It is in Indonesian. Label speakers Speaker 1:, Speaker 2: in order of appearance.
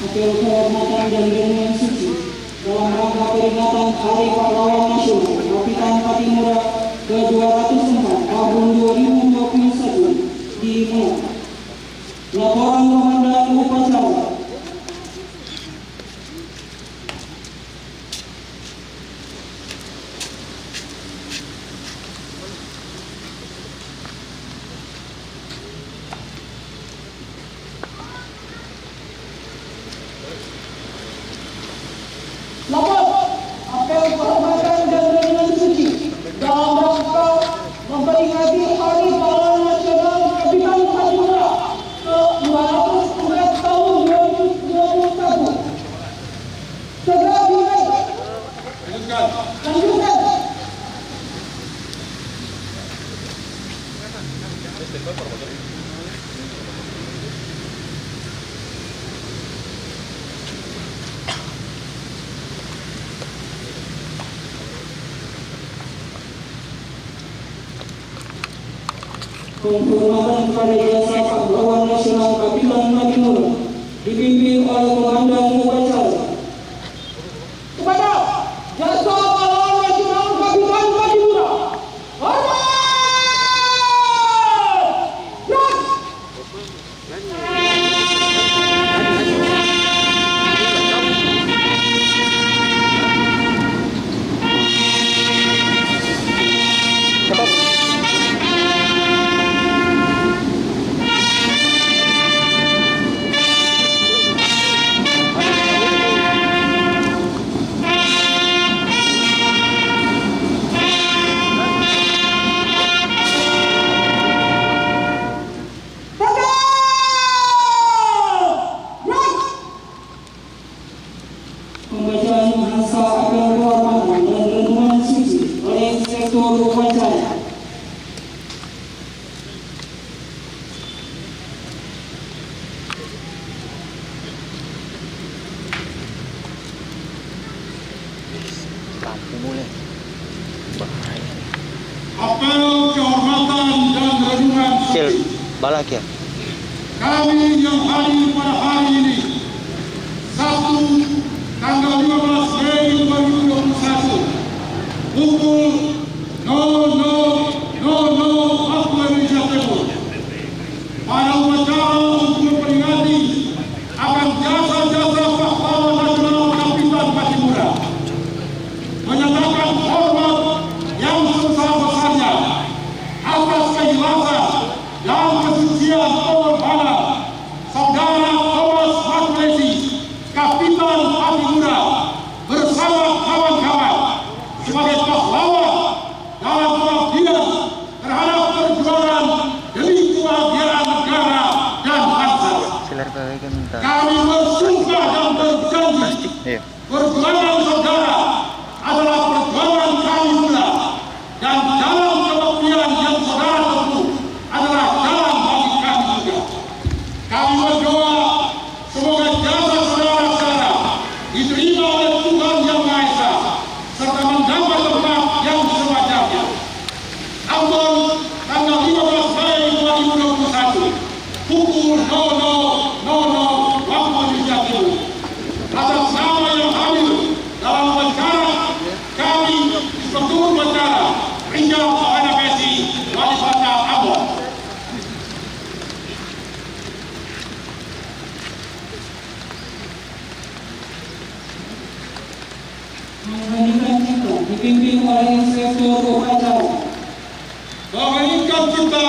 Speaker 1: Apel kehormatan dan dengan suci dalam rangka peringatan Hari Pahlawan Nasional Kapitan Pattimura ke-204 tahun 2021 di Meski. Laporan Komandan Upacara. Apel kehormatan dan dengan suci dalam rangka memperingati Hari Pahlawan Nasional Kapitan Pattimura ke-204 tahun 2021. Segera dimulai. Lanjutkan. Penghormatan kepada jasa pahlawan nasional Kapitan Pattimura dipimpin oleh Komandan Upacara. Kepada jasa pahlawan nasional Kapitan Pattimura, hormat! Pembacaan bahasa apel kehormatan dan renungan suci oleh Inspektur Upacara.
Speaker 2: Lampu mulai. Bahaya.
Speaker 3: Apel kehormatan dan renungan
Speaker 2: Cil,
Speaker 3: suci.
Speaker 2: balak ya.
Speaker 3: Kami yang hadir pada hari ini, Sabtu tanggal 15 Mei 2021, pukul 00.00 waktu Indonesia Timur, pada upacara untuk memperingati akan jasa-jasa pahlawan nasional Kapitan Pattimura, menyatakan hormat yang sebesar-besarnya atas keikhlasan dan kesucian pengorbanan Saudara 𝗍𝗏𝗪 Kapitan Pattimura bersama kawan-kawan sebagai pahlawan dalam pengabdian terhadap perjuangan demi kebahagiaan negara dan bangsa. Kami bersumpah dan berjanji perjuangan saudara adalah perjuangan kami pula, dan jalan kebaktian yang saudara tempuh adalah jalan bagi kami juga. Kami berdoa semoga jasa saudara-saudara diterima oleh Tuhan Yang Maha Esa serta mendapat tempat yang sewajarnya. Ambon, tanggal 15 Mei 2021, pukul 00.00 waktu Indonesia Timur. Atas nama yang hadir dalam upacara, kami Inspektur Upacara Louhenapessy, Walikota Ambon.
Speaker 1: Menyanyikan tingkat dipimpin oleh Inspektur Upacara.
Speaker 3: Menyanyikan tingkat